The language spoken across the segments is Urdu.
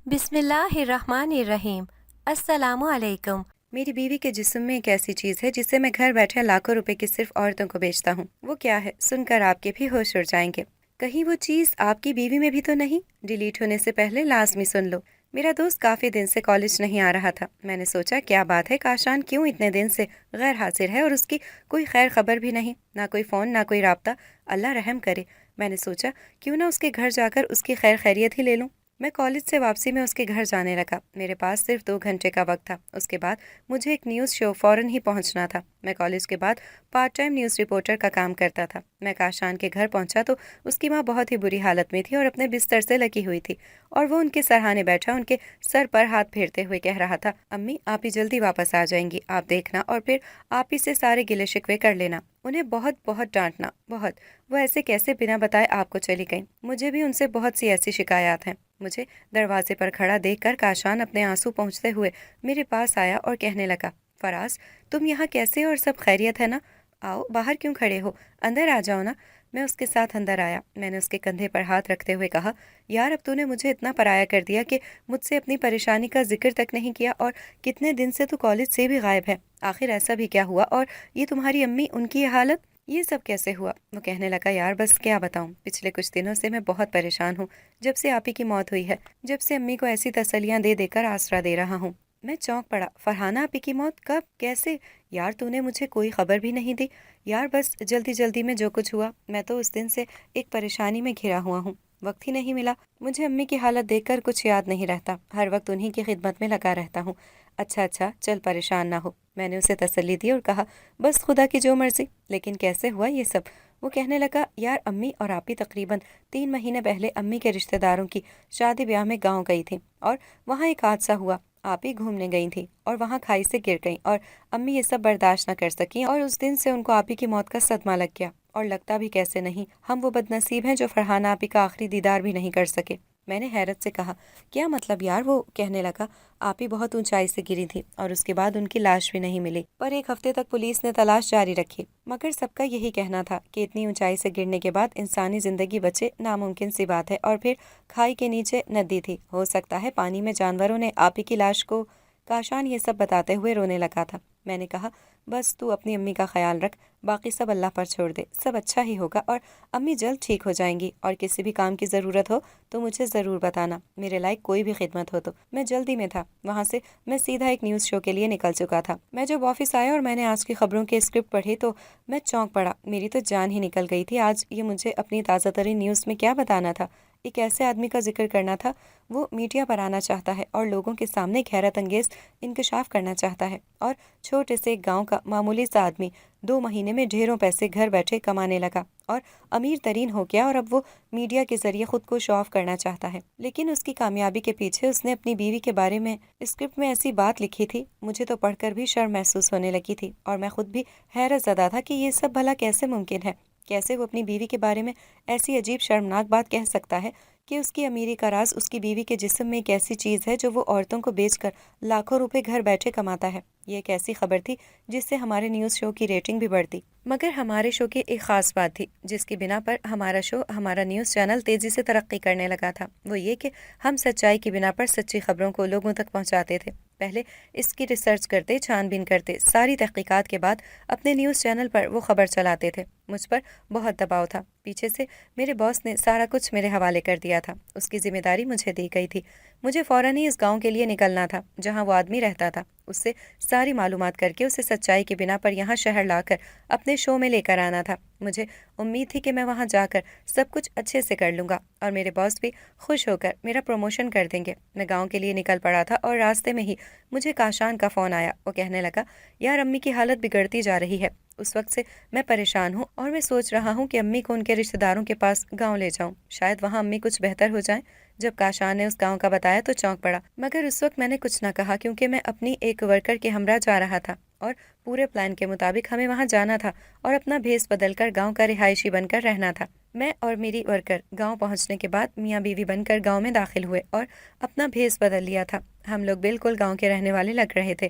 بسم اللہ الرحمن الرحیم۔ السلام علیکم۔ میری بیوی کے جسم میں ایک ایسی چیز ہے جسے میں گھر بیٹھے لاکھوں روپے کی صرف عورتوں کو بیچتا ہوں۔ وہ کیا ہے؟ سن کر آپ کے بھی ہوش اڑ جائیں گے۔ کہیں وہ چیز آپ کی بیوی میں بھی تو نہیں؟ ڈیلیٹ ہونے سے پہلے لازمی سن لو۔ میرا دوست کافی دن سے کالج نہیں آ رہا تھا۔ میں نے سوچا کیا بات ہے، کاشان کیوں اتنے دن سے غیر حاضر ہے اور اس کی کوئی خیر خبر بھی نہیں، نہ کوئی فون نہ کوئی رابطہ۔ اللہ رحم کرے۔ میں نے سوچا کیوں نہ اس کے گھر جا کر اس کی خیر خیریت ہی لے لوں۔ میں کالج سے واپسی میں اس کے گھر جانے لگا۔ میرے پاس صرف 2 گھنٹے کا وقت تھا۔ اس کے بعد مجھے ایک نیوز شو فوراً ہی پہنچنا تھا۔ میں کالج کے بعد پارٹ ٹائم نیوز رپورٹر کا کام کرتا تھا۔ میں کاشان کے گھر پہنچا تو اس کی ماں بہت ہی بری حالت میں تھی اور اپنے بستر سے لگی ہوئی تھی، اور وہ ان کے سرہانے بیٹھا ان کے سر پر ہاتھ پھیرتے ہوئے کہہ رہا تھا، امی آپ ہی جلدی واپس آ جائیں گی، آپ دیکھنا اور پھر آپ ہی سے سارے گلے شکوے کر لینا۔ انہیں بہت بہت ڈانٹنا، بہت۔ وہ ایسے کیسے بنا بتائے آپ کو چلی گئیں؟ مجھے بھی ان سے بہت سی ایسی شکایات ہیں۔ مجھے دروازے پر کھڑا دیکھ کر کاشان اپنے آنسو پہنچتے ہوئے میرے پاس آیا اور کہنے لگا، فراز تم یہاں کیسے، اور سب خیریت ہے نا؟ آؤ، باہر کیوں کھڑے ہو، اندر آ جاؤ نا۔ میں اس کے ساتھ اندر آیا۔ میں نے اس کے کندھے پر ہاتھ رکھتے ہوئے کہا، یار اب تو نے مجھے اتنا پرایا کر دیا کہ مجھ سے اپنی پریشانی کا ذکر تک نہیں کیا، اور کتنے دن سے تو کالج سے بھی غائب ہے۔ آخر ایسا بھی کیا ہوا، اور یہ تمہاری امی، ان کی یہ حالت، یہ سب کیسے ہوا؟ وہ کہنے لگا، یار بس کیا بتاؤں، پچھلے کچھ دنوں سے میں بہت پریشان ہوں، جب سے آپ ہی کی موت ہوئی ہے، جب سے امی کو ایسی تسلیاں دے دے کر آسرا دے رہا ہوں۔ میں چونک پڑا۔ فرحانہ آپی کی موت؟ کب؟ کیسے؟ یار تو نے مجھے کوئی خبر بھی نہیں دی۔ یار بس جلدی جلدی میں جو کچھ ہوا، میں تو اس دن سے ایک پریشانی میں گھرا ہوا ہوں، وقت ہی نہیں ملا۔ مجھے امی کی حالت دیکھ کر کچھ یاد نہیں رہتا، ہر وقت انہی کی خدمت میں لگا رہتا ہوں۔ اچھا اچھا چل پریشان نہ ہو، میں نے اسے تسلی دی اور کہا، بس خدا کی جو مرضی۔ لیکن کیسے ہوا یہ سب؟ وہ کہنے لگا، یار امی اور آپی تقریباً 3 مہینے پہلے امی کے رشتہ داروں کی شادی بیاہ میں گاؤں گئی تھی، اور وہاں ایک حادثہ ہوا۔ آپی گھومنے گئی تھی اور وہاں کھائی سے گر گئیں، اور امی یہ سب برداشت نہ کر سکیں، اور اس دن سے ان کو آپی کی موت کا صدمہ لگ گیا۔ اور لگتا بھی کیسے نہیں، ہم وہ بد نصیب ہیں جو فرحانہ آپی کا آخری دیدار بھی نہیں کر سکے۔ میں نے حیرت سے کہا، کیا مطلب یار؟ وہ کہنے لگا، آپی بہت اونچائی سے گری تھی اور اس کے بعد ان کی لاش بھی نہیں ملی، پر 1 ہفتے تک پولیس نے تلاش جاری رکھی، مگر سب کا یہی کہنا تھا کہ اتنی اونچائی سے گرنے کے بعد انسانی زندگی بچے ناممکن سی بات ہے، اور پھر کھائی کے نیچے ندی تھی، ہو سکتا ہے پانی میں جانوروں نے آپی کی لاش کو۔ کاشان یہ سب بتاتے ہوئے رونے لگا تھا۔ میں نے کہا، بس تو اپنی امی کا خیال رکھ، باقی سب اللہ پر چھوڑ دے، سب اچھا ہی ہوگا، اور امی جلد ٹھیک ہو جائیں گی، اور کسی بھی کام کی ضرورت ہو تو مجھے ضرور بتانا، میرے لائق کوئی بھی خدمت ہو تو۔ میں جلدی میں تھا، وہاں سے میں سیدھا ایک نیوز شو کے لیے نکل چکا تھا۔ میں جب آفس آیا اور میں نے آج کی خبروں کے اسکرپٹ پڑھی تو میں چونک پڑا، میری تو جان ہی نکل گئی تھی۔ آج یہ مجھے اپنی تازہ ترین نیوز میں کیا بتانا تھا؟ ایک ایسے آدمی کا ذکر کرنا تھا، وہ میڈیا پر آنا چاہتا ہے اور لوگوں کے سامنے ایک حیرت انگیز انکشاف کرنا چاہتا ہے، اور چھوٹے سے ایک گاؤں کا معمولی سا آدمی 2 مہینے میں ڈھیروں پیسے گھر بیٹھے کمانے لگا اور امیر ترین ہو گیا، اور اب وہ میڈیا کے ذریعے خود کو شو آف کرنا چاہتا ہے۔ لیکن اس کی کامیابی کے پیچھے اس نے اپنی بیوی کے بارے میں اسکرپٹ میں ایسی بات لکھی تھی، مجھے تو پڑھ کر بھی شرم محسوس ہونے لگی تھی، اور میں خود بھی حیرت زدہ تھا کہ یہ سب بھلا کیسے ممکن ہے؟ کیسے وہ اپنی بیوی کے بارے میں ایسی عجیب شرمناک بات کہہ سکتا ہے کہ اس کی امیری کا راز اس کی بیوی کے جسم میں ایک ایسی چیز ہے جو وہ عورتوں کو بیچ کر لاکھوں روپے گھر بیٹھے کماتا ہے۔ یہ ایک ایسی خبر تھی جس سے ہمارے نیوز شو کی ریٹنگ بھی بڑھتی، مگر ہمارے شو کی ایک خاص بات تھی جس کی بنا پر ہمارا شو، ہمارا نیوز چینل تیزی سے ترقی کرنے لگا تھا، وہ یہ کہ ہم سچائی کی بنا پر سچی خبروں کو لوگوں تک پہنچاتے تھے۔ پہلے اس کی ریسرچ کرتے، چھان بین کرتے، ساری تحقیقات کے بعد اپنے نیوز چینل پر وہ خبر چلاتے تھے۔ مجھ پر بہت دباؤ تھا، پیچھے سے میرے باس نے سارا کچھ میرے حوالے کر دیا تھا، اس کی ذمہ داری مجھے دی گئی تھی۔ مجھے فوراً ہی اس گاؤں کے لیے نکلنا تھا جہاں وہ آدمی رہتا تھا، اس سے ساری معلومات کر کے اسے سچائی کی بنا پر یہاں شہر لا کر اپنے شو میں لے کر آنا تھا۔ مجھے امید تھی کہ میں وہاں جا کر سب کچھ اچھے سے کر لوں گا، اور میرے باس بھی خوش ہو کر میرا پروموشن کر دیں گے۔ میں گاؤں کے لیے نکل پڑا تھا، اور راستے میں ہی مجھے کاشان کا فون آیا۔ وہ کہنے لگا، یار امی کی حالت بگڑتی جا رہی ہے، اس وقت سے میں پریشان ہوں، اور میں سوچ رہا ہوں کہ امی کو ان کے رشتہ داروں کے پاس گاؤں لے جاؤں، شاید وہاں امی کچھ بہتر ہو جائیں۔ جب کاشان نے اس گاؤں کا بتایا تو چونک پڑا، مگر اس وقت میں نے کچھ نہ کہا، کیونکہ میں اپنی ایک ورکر کے ہمراہ جا رہا تھا، اور پورے پلان کے مطابق ہمیں وہاں جانا تھا اور اپنا بھیس بدل کر گاؤں کا رہائشی بن کر رہنا تھا۔ میں اور میری ورکر گاؤں پہنچنے کے بعد میاں بیوی بن کر گاؤں میں داخل ہوئے اور اپنا بھیس بدل لیا تھا۔ ہم لوگ بالکل گاؤں کے رہنے والے لگ رہے تھے۔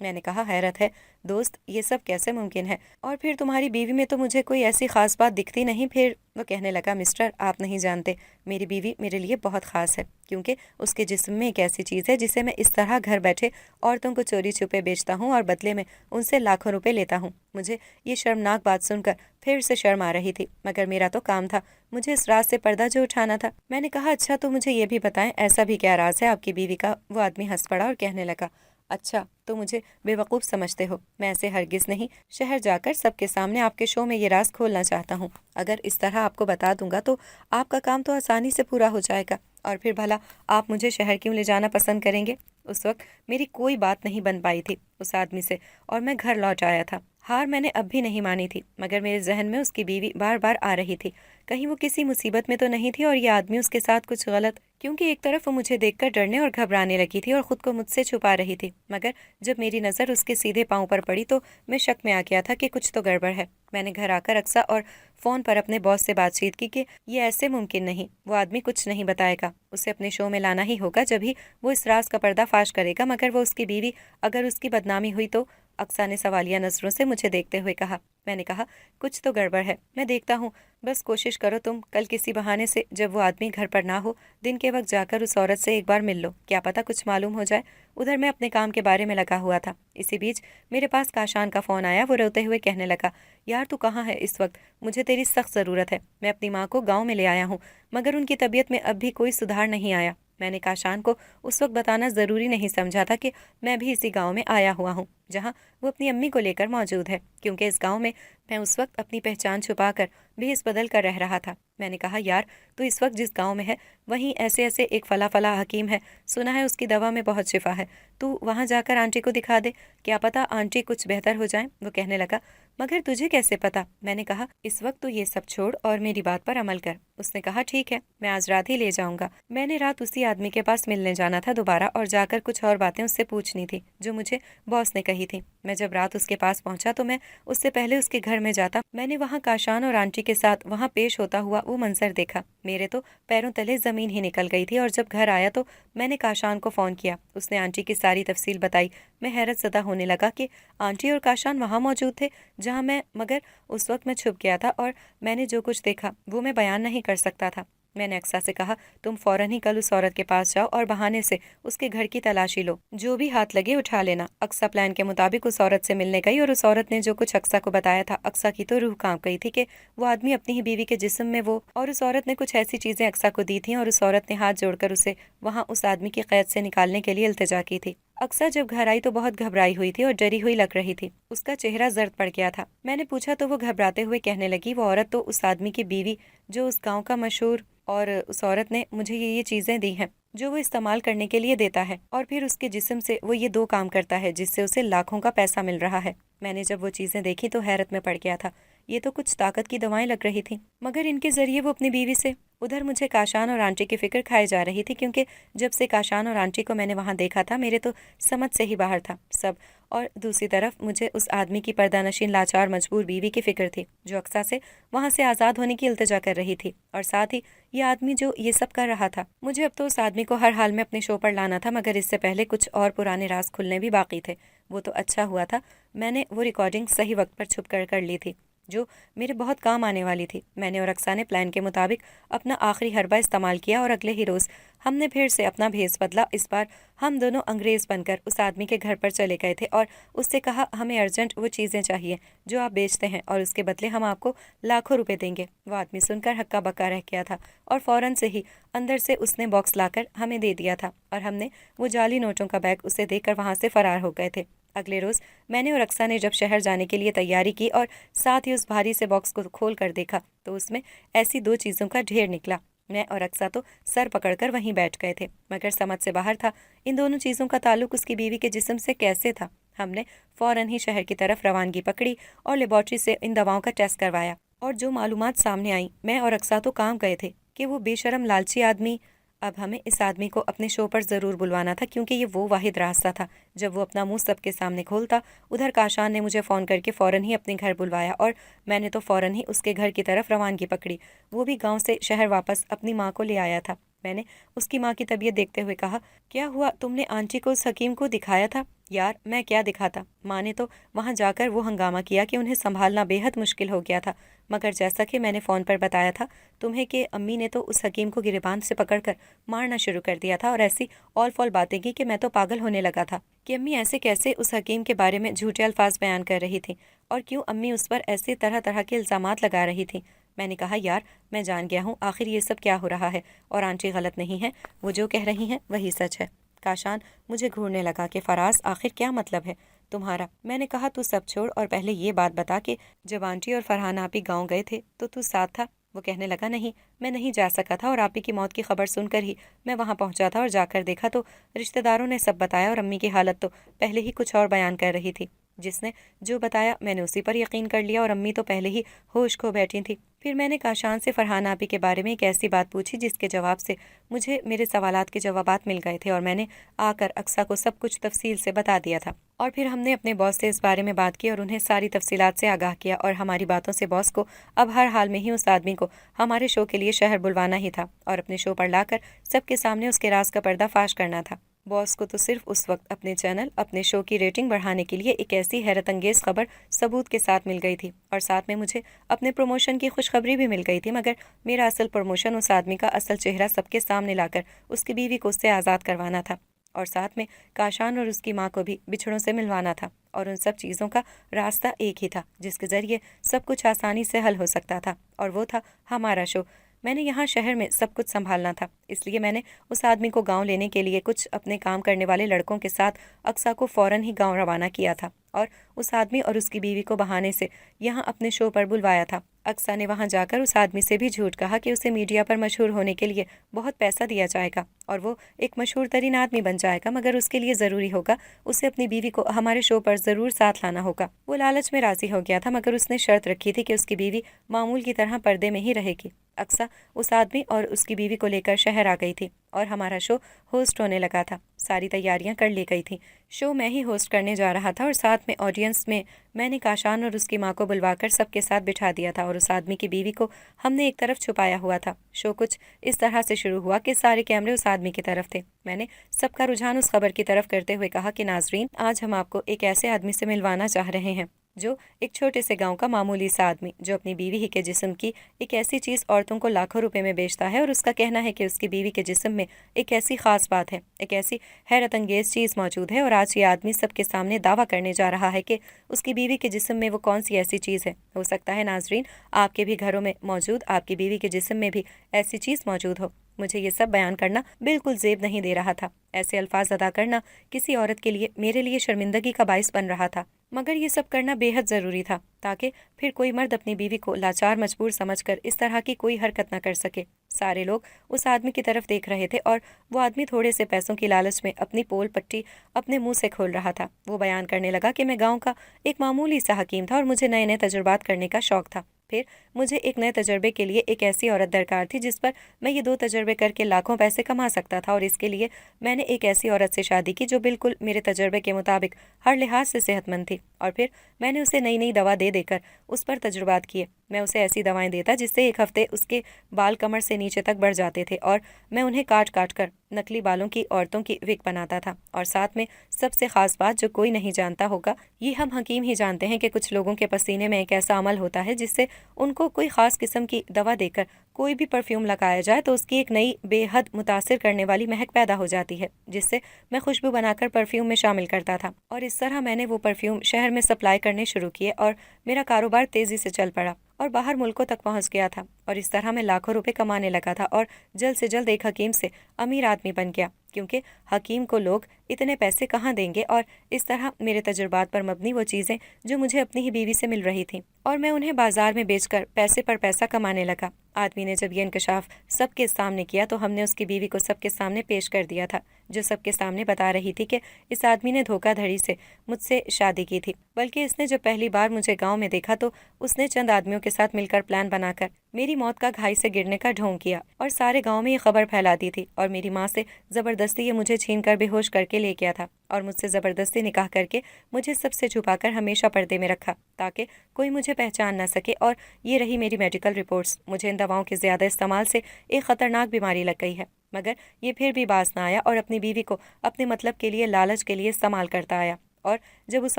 میں نے کہا حیرت ہے دوست یہ سب کیسے ممکن ہے، اور پھر تمہاری بیوی میں تو مجھے کوئی ایسی خاص بات دکھتی نہیں۔ پھر وہ کہنے لگا مسٹر آپ نہیں جانتے، میری بیوی میرے لیے بہت خاص ہے، کیونکہ اس کے جسم میں ایک ایسی چیز ہے جسے میں اس طرح گھر بیٹھے عورتوں کو چوری چھپے بیچتا ہوں اور بدلے میں ان سے لاکھوں روپے لیتا ہوں۔ مجھے یہ شرمناک بات سن کر پھر سے شرم آ رہی تھی، مگر میرا تو کام تھا، مجھے اس راز سے پردہ جو اٹھانا تھا۔ میں نے کہا اچھا تو مجھے یہ بھی بتائیں ایسا بھی کیا راز ہے آپ کی بیوی کا؟ وہ آدمی ہنس پڑا اور کہنے لگا اچھا تو مجھے بے وقوف سمجھتے ہو، میں ایسے ہرگز نہیں، شہر جا کر سب کے سامنے آپ کے شو میں یہ راز کھولنا چاہتا ہوں۔ اگر اس طرح آپ کو بتا دوں گا تو آپ کا کام تو آسانی سے پورا ہو جائے گا، اور پھر بھلا آپ مجھے شہر کیوں لے جانا پسند کریں گے؟ اس وقت میری کوئی بات نہیں بن پائی تھی اس آدمی سے، اور میں گھر لوٹ آیا تھا۔ ہار میں نے اب بھی نہیں مانی تھی، مگر میرے ذہن میں اس کی بیوی بار بار آ رہی تھی، کہیں وہ کسی مصیبت میں تو نہیں تھی اور یہ آدمی اس کے ساتھ کچھ غلط، کیونکہ ایک طرف وہ مجھے دیکھ کر ڈرنے اور گھبرانے لگی تھی اور خود کو مجھ سے چھپا رہی تھی، مگر جب میری نظر اس کے سیدھے پاؤں پر پڑی تو میں شک میں آ گیا تھا کہ کچھ تو گڑبڑ ہے۔ میں نے گھر آ کر اقصیٰ اور فون پر اپنے باس سے بات چیت کی کہ یہ ایسے ممکن نہیں، وہ آدمی کچھ نہیں بتائے گا، اسے اپنے شو میں لانا ہی ہوگا جب ہی وہ اس راز کا پردہ فاش کرے گا، مگر وہ اس کی بیوی، اگر اس کی بدنامی ہوئی تو؟ اقصیٰ نے سوالیہ نظروں سے مجھے دیکھتے ہوئے کہا۔ میں نے کہا کچھ تو گڑبڑ ہے، میں دیکھتا ہوں، بس کوشش کرو تم کل کسی بہانے سے جب وہ آدمی گھر پر نہ ہو دن کے وقت جا کر اس عورت سے ایک بار مل لو، کیا پتہ کچھ معلوم ہو جائے۔ ادھر میں اپنے کام کے بارے میں لگا ہوا تھا، اسی بیچ میرے پاس کاشان کا فون آیا۔ وہ روتے ہوئے کہنے لگا یار تو کہاں ہے اس وقت؟ مجھے تیری سخت ضرورت ہے، میں اپنی ماں کو گاؤں میں لے آیا ہوں، مگر ان کی طبیعت میں اب بھی کوئی سدھار نہیں آیا۔ میں نے کاشان کو اس وقت بتانا ضروری نہیں سمجھا تھا کہ میں بھی اسی گاؤں میں آیا ہوا ہوں جہاں وہ اپنی امی کو لے کر موجود ہے، کیونکہ اس گاؤں میں میں اس وقت اپنی پہچان چھپا کر بھیس بدل کر رہ رہا تھا۔ میں نے کہا یار تو اس وقت جس گاؤں میں ہے وہیں ایسے ایسے ایک فلاں فلاں حکیم ہے، سنا ہے اس کی دوا میں بہت شفا ہے، تو وہاں جا کر آنٹی کو دکھا دے، کیا پتہ آنٹی کچھ بہتر ہو جائیں۔ وہ کہنے لگا مگر تجھے کیسے پتا؟ میں نے کہا اس وقت تو یہ سب چھوڑ اور میری بات پر عمل کر۔ اس نے کہا ٹھیک ہے، میں آج رات ہی لے جاؤں گا۔ میں نے رات اسی آدمی کے پاس ملنے جانا تھا دوبارہ، اور جا کر کچھ اور باتیں اس سے پوچھنی تھی جو مجھے باس نے کہی تھی۔ میں جب رات اس کے پاس پہنچا تو میں اس سے پہلے اس کے گھر میں جاتا، میں نے وہاں کاشان اور آنٹی کے ساتھ وہاں پیش ہوتا ہوا وہ منظر دیکھا، میرے تو پیروں تلے زمین ہی نکل گئی تھی۔ اور جب گھر آیا تو میں نے کاشان کو فون کیا، اس نے آنٹی کی ساری تفصیل بتائی۔ میں حیرت زدہ ہونے لگا کہ آنٹی اور کاشان وہاں موجود تھے جہاں میں، مگر اس وقت میں چھپ گیا تھا اور میں نے جو کچھ دیکھا وہ میں بیان نہیں کر سکتا تھا۔ میں نے اقصیٰ سے کہا تم فوراً ہی کل اس عورت کے پاس جاؤ اور بہانے سے اس کے گھر کی تلاشی لو، جو بھی ہاتھ لگے اٹھا لینا۔ اقصیٰ پلان کے مطابق اس عورت سے ملنے گئی اور اس عورت نے جو کچھ اقصیٰ کو بتایا تھا، اقصیٰ کی تو روح کانپ گئی تھی کہ وہ آدمی اپنی ہی بیوی کے جسم میں وہ، اور اس عورت نے کچھ ایسی چیزیں اقصیٰ کو دی تھیں، اور اس عورت نے ہاتھ جوڑ کر اسے وہاں اس آدمی کی قید سے نکالنے کے لیے التجا کی تھی۔ اقصیٰ جب گھر آئی تو بہت گھبرائی ہوئی تھی اور ڈری ہوئی لگ رہی تھی، اس کا چہرہ زرد پڑ گیا تھا۔ میں نے پوچھا تو وہ گھبراتے ہوئے کہنے لگی وہ عورت تو اس آدمی کی بیوی جو اس گاؤں کا مشہور، اور اس عورت نے مجھے یہ چیزیں دی ہیں جو وہ استعمال کرنے کے لیے دیتا ہے، اور پھر اس کے جسم سے وہ یہ دو کام کرتا ہے جس سے اسے لاکھوں کا پیسہ مل رہا ہے۔ میں نے جب وہ چیزیں دیکھی تو حیرت میں پڑ گیا تھا، یہ تو کچھ طاقت کی دوائیں لگ رہی تھیں، مگر ان کے ذریعے وہ اپنی بیوی سے۔ ادھر مجھے کاشان اور آنٹی کی فکر کھائی جا رہی تھی، کیونکہ جب سے کاشان اور آنٹی کو میں نے وہاں دیکھا تھا میرے تو سمجھ سے ہی باہر تھا سب، اور دوسری طرف مجھے اس آدمی کی پردہ نشین لاچار مجبور بیوی کی فکر تھی جو اقصیٰ سے وہاں سے آزاد ہونے کی التجا کر رہی تھی، اور ساتھ ہی یہ آدمی جو یہ سب کر رہا تھا۔ مجھے اب تو اس آدمی کو ہر حال میں اپنے شو پر لانا تھا، مگر اس سے پہلے کچھ اور پرانے راز کھلنے بھی باقی تھے۔ وہ تو اچھا ہوا تھا میں نے وہ ریکارڈنگ صحیح وقت پر چھپ کر لی تھی جو میرے بہت کام آنے والی تھی۔ میں نے اور اقصیٰ نے پلان کے مطابق اپنا آخری حربہ استعمال کیا، اور اگلے ہی روز ہم نے پھر سے اپنا بھیس بدلا۔ اس بار ہم دونوں انگریز بن کر اس آدمی کے گھر پر چلے گئے تھے اور اس سے کہا ہمیں ارجنٹ وہ چیزیں چاہیے جو آپ بیچتے ہیں، اور اس کے بدلے ہم آپ کو لاکھوں روپے دیں گے۔ وہ آدمی سن کر ہکا بکا رہ گیا تھا، اور فوراً سے ہی اندر سے اس نے باکس لا کر ہمیں دے دیا تھا، اور ہم نے وہ جعلی نوٹوں کا بیگ اسے دے کر وہاں سے فرار ہو گئے تھے۔ اگلے روز میں نے اور اقصیٰ نے جب شہر جانے کے لیے تیاری کی اور ساتھ ہی اس بھاری سے باکس کو کھول کر دیکھا تو اس میں ایسی دو چیزوں کا ڈھیر نکلا۔ میں اور اقصیٰ تو سر پکڑ کر وہیں بیٹھ گئے تھے، مگر سمجھ سے باہر تھا ان دونوں چیزوں کا تعلق اس کی بیوی کے جسم سے کیسے تھا۔ ہم نے فوراً ہی شہر کی طرف روانگی پکڑی اور لیبارٹری سے ان دواؤں کا ٹیسٹ کروایا، اور جو معلومات سامنے آئیں میں اور اقصیٰ تو کام گئے تھے کہ وہ بے شرم لالچی آدمی، اب ہمیں اس آدمی کو اپنے شو پر ضرور بلوانا تھا، کیونکہ یہ وہ واحد راستہ تھا جب وہ اپنا منہ سب کے سامنے کھولتا۔ ادھر کاشان نے مجھے فون کر کے فوراً ہی اپنے گھر بلوایا، اور میں نے تو فوراً ہی اس کے گھر کی طرف روانگی پکڑی۔ وہ بھی گاؤں سے شہر واپس اپنی ماں کو لے آیا تھا۔ میں نے اس کی ماں کی طبیعت دیکھتے ہوئے کہا، کیا ہوا؟ تم نے آنٹی کو اس حکیم کو دکھایا تھا؟ یار میں کیا دکھاتا، ماں نے تو وہاں جا کر وہ ہنگامہ کیا کہ انہیں سنبھالنا بے حد مشکل ہو گیا تھا، مگر جیسا کہ میں نے فون پر بتایا تھا تمہیں کہ امی نے تو اس حکیم کو گریبان سے پکڑ کر مارنا شروع کر دیا تھا اور ایسی اول فول باتیں کی کہ میں تو پاگل ہونے لگا تھا کہ امی ایسے کیسے اس حکیم کے بارے میں جھوٹے الفاظ بیان کر رہی تھیں، اور کیوں امی اس پر ایسے طرح طرح کے الزامات لگا رہی تھیں۔ میں نے کہا، یار میں جان گیا ہوں آخر یہ سب کیا ہو رہا ہے، اور آنٹی غلط نہیں ہے، وہ جو کہہ رہی ہیں وہی سچ ہے۔ کاشان مجھے گھورنے لگا کہ فراز آخر کیا مطلب ہے تمہارا؟ میں نے کہا، تو سب چھوڑ اور پہلے یہ بات بتا کہ جب آنٹی اور فرحان آپی گاؤں گئے تھے تو ساتھ تھا؟ وہ کہنے لگا، نہیں میں نہیں جا سکا تھا، اور آپی کی موت کی خبر سن کر ہی میں وہاں پہنچا تھا، اور جا کر دیکھا تو رشتہ داروں نے سب بتایا، اور امی کی حالت تو پہلے ہی کچھ اور بیان کر رہی تھی۔ جس نے جو بتایا میں نے اسی پر یقین کر لیا، اور امی تو پہلے ہی ہوش کھو بیٹھی تھی۔ پھر میں نے کاشان سے فرحان آپی کے بارے میں ایک ایسی بات پوچھی جس کے جواب سے مجھے میرے سوالات کے جوابات مل گئے تھے، اور میں نے آ کر اقصیٰ کو سب کچھ تفصیل سے بتا دیا تھا، اور پھر ہم نے اپنے باس سے اس بارے میں بات کی اور انہیں ساری تفصیلات سے آگاہ کیا، اور ہماری باتوں سے باس کو اب ہر حال میں ہی اس آدمی کو ہمارے شو کے لیے شہر بلوانا ہی تھا، اور اپنے شو پر لا کر سب کے سامنے اس کے راز کا پردہ فاش کرنا تھا۔ باس کو تو صرف اس وقت اپنے چینل، اپنے شو کی ریٹنگ بڑھانے کے لیے ایک ایسی حیرت انگیز خبر ثبوت کے ساتھ مل گئی تھی، اور ساتھ میں مجھے اپنے پروموشن کی خوشخبری بھی مل گئی تھی، مگر میرا اصل پروموشن اس آدمی کا اصل چہرہ سب کے سامنے لا کر اس کی بیوی کو اس سے آزاد کروانا تھا، اور ساتھ میں کاشان اور اس کی ماں کو بھی بچھڑوں سے ملوانا تھا، اور ان سب چیزوں کا راستہ ایک ہی تھا جس کے ذریعے سب کچھ آسانی سے حل ہو سکتا تھا، اور وہ تھا ہمارا شو۔ میں نے یہاں شہر میں سب کچھ سنبھالنا تھا، اس لیے میں نے اس آدمی کو گاؤں لینے کے لیے کچھ اپنے کام کرنے والے لڑکوں کے ساتھ اقصیٰ کو فوراً ہی گاؤں روانہ کیا تھا، اور اس آدمی اور اس کی بیوی کو بہانے سے یہاں اپنے شو پر بلوایا تھا۔ اقصیٰ نے وہاں جا کر اس آدمی سے بھی جھوٹ کہا کہ اسے میڈیا پر مشہور ہونے کے لیے بہت پیسہ دیا جائے گا، اور وہ ایک مشہور ترین آدمی بن جائے گا، مگر اس کے لیے ضروری ہوگا اسے اپنی بیوی کو ہمارے شو پر ضرور ساتھ لانا ہوگا۔ وہ لالچ میں راضی ہو گیا تھا، مگر اس نے شرط رکھی تھی کہ اس کی بیوی معمول کی طرح پردے میں ہی رہے گی۔ اقصیٰ اس آدمی اور اس کی بیوی کو لے کر شہر آ گئی تھی، اور ہمارا شو ہوسٹ ہونے لگا تھا۔ ساری تیاریاں کر لی گئی تھیں، شو میں ہی ہوسٹ کرنے جا رہا تھا، اور ساتھ میں آڈینس میں نے کاشان اور اس کی ماں کو بلوا کر سب کے ساتھ بٹھا دیا تھا، اور اس آدمی کی بیوی کو ہم نے ایک طرف چھپایا ہوا تھا۔ شو کچھ اس طرح سے شروع ہوا کہ سارے کیمرے اس آدمی کی طرف تھے۔ میں نے سب کا رجحان اس خبر کی طرف کرتے ہوئے کہا کہ ناظرین، آج ہم آپ کو ایک ایسے آدمی سے ملوانا چاہ رہے ہیں جو ایک چھوٹے سے گاؤں کا معمولی سا آدمی، جو اپنی بیوی ہی کے جسم کی ایک ایسی چیز عورتوں کو لاکھوں روپے میں بیچتا ہے، اور اس کا کہنا ہے کہ اس کی بیوی کے جسم میں ایک ایسی خاص بات ہے، ایک ایسی حیرت انگیز چیز موجود ہے، اور آج یہ آدمی سب کے سامنے دعویٰ کرنے جا رہا ہے کہ اس کی بیوی کے جسم میں وہ کون سی ایسی چیز ہے۔ ہو سکتا ہے ناظرین آپ کے بھی گھروں میں موجود آپ کی بیوی کے جسم میں بھی ایسی چیز موجود ہو۔ مجھے یہ سب بیان کرنا بالکل زیب نہیں دے رہا تھا، ایسے الفاظ ادا کرنا کسی عورت کے لیے میرے لیے شرمندگی کا باعث بن رہا تھا، مگر یہ سب کرنا بے حد ضروری تھا تاکہ پھر کوئی مرد اپنی بیوی کو لاچار مجبور سمجھ کر اس طرح کی کوئی حرکت نہ کر سکے۔ سارے لوگ اس آدمی کی طرف دیکھ رہے تھے، اور وہ آدمی تھوڑے سے پیسوں کی لالچ میں اپنی پول پٹی اپنے منہ سے کھول رہا تھا۔ وہ بیان کرنے لگا کہ میں گاؤں کا ایک معمولی سا حکیم تھا، اور مجھے نئے نئے تجربات کرنے کا شوق تھا۔ پھر مجھے ایک نئے تجربے کے لیے ایک ایسی عورت درکار تھی جس پر میں یہ 2 تجربے کر کے لاکھوں پیسے کما سکتا تھا، اور اس کے لیے میں نے ایک ایسی عورت سے شادی کی جو بالکل میرے تجربے کے مطابق ہر لحاظ سے صحت مند تھی، اور پھر میں نے اسے نئی نئی دوا دے کر اس پر تجربات کیے۔ میں اسے ایسی دوائیں دیتا جس سے ایک ہفتے اس کے بال کمر سے نیچے تک بڑھ جاتے تھے، اور میں انہیں کاٹ کاٹ کر نقلی بالوں کی عورتوں کی وگ بناتا تھا، اور ساتھ میں سب سے خاص بات جو کوئی نہیں جانتا ہوگا، یہ ہم حکیم ہی جانتے ہیں کہ کچھ لوگوں کے پسینے میں ایک ایسا عمل ہوتا ہے جس سے ان کو کوئی خاص قسم کی دوا دے کر کوئی بھی پرفیوم لگایا جائے تو اس کی ایک نئی بے حد متاثر کرنے والی مہک پیدا ہو جاتی ہے، جس سے میں خوشبو بنا کر پرفیوم میں شامل کرتا تھا، اور اس طرح میں نے وہ پرفیوم شہر میں سپلائی کرنے شروع کیے، اور میرا کاروبار تیزی سے چل پڑا اور باہر ملکوں تک پہنچ گیا تھا، اور اس طرح میں لاکھوں روپے کمانے لگا تھا، اور جلد سے جلد ایک حکیم سے امیر آدمی بن گیا، کیونکہ حکیم کو لوگ اتنے پیسے کہاں دیں گے، اور اس طرح میرے تجربات پر مبنی وہ چیزیں جو مجھے اپنی ہی بیوی سے مل رہی تھیں، اور میں انہیں بازار میں بیچ کر پیسے پر پیسہ کمانے لگا۔ آدمی نے جب یہ انکشاف سب کے سامنے کیا تو ہم نے اس کی بیوی کو سب کے سامنے پیش کر دیا تھا، جو سب کے سامنے بتا رہی تھی کہ اس آدمی نے دھوکہ دھڑی سے مجھ سے شادی کی تھی، بلکہ اس نے جب پہلی بار مجھے گاؤں میں دیکھا تو اس نے چند آدمیوں کے ساتھ مل کر پلان بنا کر میری موت کا گھائی سے گرنے کا ڈھونگ کیا، اور سارے گاؤں میں یہ خبر پھیلا دی تھی، اور میری ماں سے زبردستی یہ مجھے چھین کر بے ہوش کر کے لے گیا تھا، اور مجھ سے زبردستی نکاح کر کے مجھے سب سے چھپا کر ہمیشہ پردے میں رکھا تاکہ کوئی مجھے پہچان نہ سکے، اور یہ رہی میری میڈیکل رپورٹس۔ مجھے ان دواؤں کے زیادہ استعمال سے ایک خطرناک بیماری لگ گئی ہے۔ مگر یہ پھر بھی باز نہ آیا اور اپنی بیوی کو اپنے مطلب کے لیے لالچ کے لیے استعمال کرتا آیا۔ اور جب اس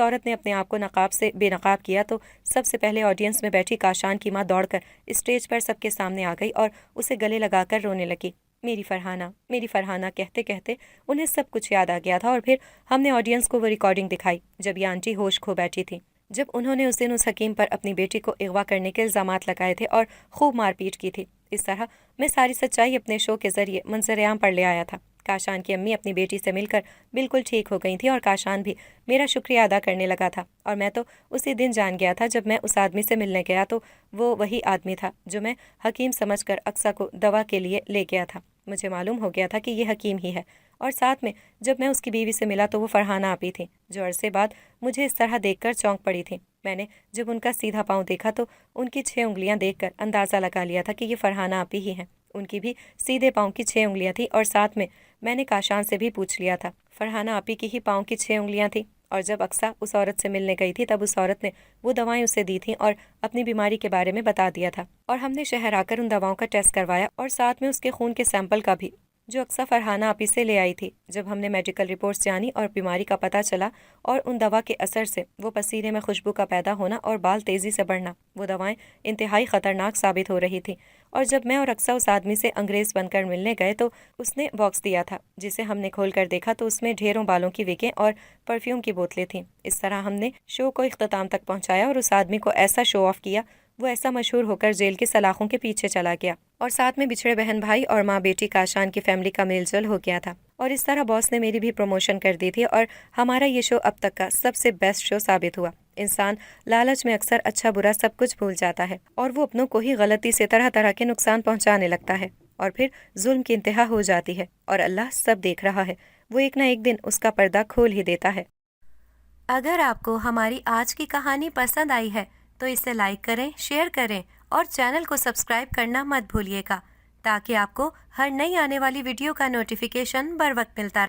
عورت نے اپنے آپ کو نقاب سے بے نقاب کیا تو سب سے پہلے آڈینس میں بیٹھی کاشان کی ماں دوڑ کر اسٹیج پر سب کے سامنے آ گئی اور اسے گلے لگا کر رونے لگی۔ میری فرحانہ کہتے کہتے انہیں سب کچھ یاد آ گیا تھا، اور پھر ہم نے آڈینس کو وہ ریکارڈنگ دکھائی جب یہ آنٹی ہوش کھو بیٹھی تھی، جب انہوں نے اس دن اس حکیم پر اپنی بیٹی کو اغوا کرنے کے الزامات لگائے تھے اور خوب مار پیٹ کی تھی۔ اس طرح میں ساری سچائی اپنے شو کے ذریعے منظر عام پر لے آیا تھا۔ کاشان کی امی اپنی بیٹی سے مل کر بالکل ٹھیک ہو گئی تھی اور کاشان بھی میرا شکریہ ادا کرنے لگا تھا، اور میں تو اسی دن جان گیا تھا جب میں اس آدمی سے ملنے گیا تو وہ وہی آدمی تھا جو میں حکیم سمجھ کر اقصیٰ کو دوا کے لیے لے گیا تھا۔ مجھے معلوم ہو گیا تھا کہ یہ حکیم ہی ہے، اور ساتھ میں جب میں اس کی بیوی سے ملا تو وہ فرحانہ آپی تھی، جو عرصے بعد مجھے اس طرح دیکھ کر چونک پڑی تھی۔ میں نے جب ان کا سیدھا پاؤں دیکھا تو ان کی 6 انگلیاں دیکھ کر اندازہ لگا لیا تھا کہ یہ فرحانہ آپی ہی ہیں۔ ان کی بھی سیدھے پاؤں کی 6 انگلیاں تھیں، اور ساتھ میں نے کاشان سے بھی پوچھ لیا تھا فرحانہ آپی کی ہی پاؤں کی 6 انگلیاں تھیں۔ اور جب اقصیٰ اس عورت سے ملنے گئی تھی تب اس عورت نے وہ دوائیں اسے دی تھیں اور اپنی بیماری کے بارے میں بتا دیا تھا، اور ہم نے شہر آ کر ان دواؤں کا ٹیسٹ کروایا اور ساتھ میں اس کے خون کے سیمپل کا بھی، جو اقصیٰ فرحانہ آپی سے لے آئی تھی۔ جب ہم نے میڈیکل رپورٹس جانی اور بیماری کا پتہ چلا اور ان دوا کے اثر سے وہ پسینے میں خوشبو کا پیدا ہونا اور بال تیزی سے بڑھنا، وہ دوائیں انتہائی خطرناک ثابت ہو رہی تھیں۔ اور جب میں اور اقصیٰ اس آدمی سے انگریز بن کر ملنے گئے تو اس نے باکس دیا تھا، جسے ہم نے کھول کر دیکھا تو اس میں ڈھیروں بالوں کی وگیں اور پرفیوم کی بوتلیں تھیں۔ اس طرح ہم نے شو کو اختتام تک پہنچایا اور اس آدمی کو ایسا شو آف کیا، وہ ایسا مشہور ہو کر جیل کی سلاخوں کے پیچھے چلا گیا، اور ساتھ میں بچھڑے بہن بھائی اور ماں بیٹی کاشان کی فیملی کا میل جول ہو گیا تھا۔ اور اس طرح باس نے میری بھی پروموشن کر دی تھی، اور ہمارا یہ شو اب تک کا سب سے بیسٹ شو ثابت ہوا۔ انسان لالچ میں اکثر اچھا برا سب کچھ بھول جاتا ہے، اور وہ اپنوں کو ہی غلطی سے طرح طرح کے نقصان پہنچانے لگتا ہے، اور پھر ظلم کی انتہا ہو جاتی ہے، اور اللہ سب دیکھ رہا ہے، وہ ایک نہ ایک دن اس کا پردہ کھول ہی دیتا ہے۔ اگر آپ کو ہماری آج کی کہانی پسند آئی ہے تو اسے لائک کریں، شیئر کریں اور چینل کو سبسکرائب کرنا مت بھولیے گا، تاکہ آپ کو ہر نئی آنے والی ویڈیو کا نوٹیفیکیشن بر وقت ملتا رہے۔